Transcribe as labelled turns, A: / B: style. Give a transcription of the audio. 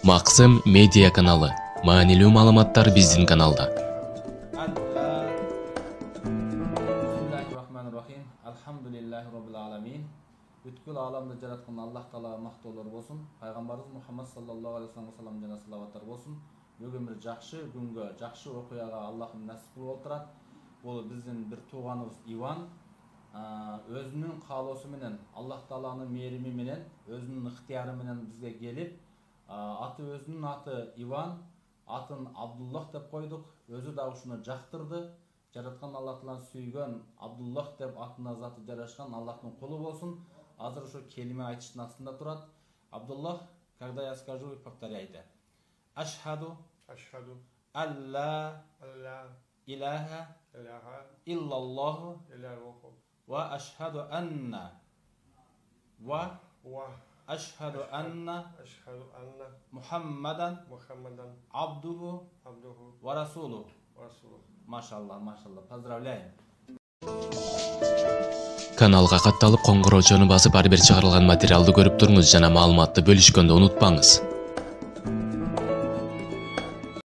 A: Максим медиа каналы. Маанилүү маалыматтар биздин каналда.
B: Bismillahirrahmanirrahim. Alhamdulillahi rabbil alamin. Бүткүл аламды жараткан Аллах Таала мактоолор болсун. Пайгамбарыбыз Мухаммад саллаллаху алейхи вассалам жана салаваттар болсун. Бүгүн бир жакшы күнгө, жакшы окуяга Аллахым насип кылып отурат. Бул биздин бир тууганыбыз Иван өзүнүн каалоосу менен, Аллах Тааланын мээрими менен, өзүнүн ыктыяры менен бизге келип, аты өзүнүн аты Иван, атын Абдуллах деп койдук. Өзү да ушуну жактырды. Жараткан Аллах Тааланы сүйгөн, Абдуллах деп атына заты жарашкан Аллахтын кулу болсун. Азыр ушу келиме айтыштын астында турат. Абдуллах, когда я скажу, повторяйте. Ашхаду алла илаха иллаллаху ва ашхаду анна Мухаммадан абдуху ва расулуху. Машалла, машалла. Поздравляем.
A: Каналга катталып, коңгуроочуну басып, ар бир чыгарылган материалды көрүп туруңуз жана маалыматты бөлүшкөндү унутпаңыз.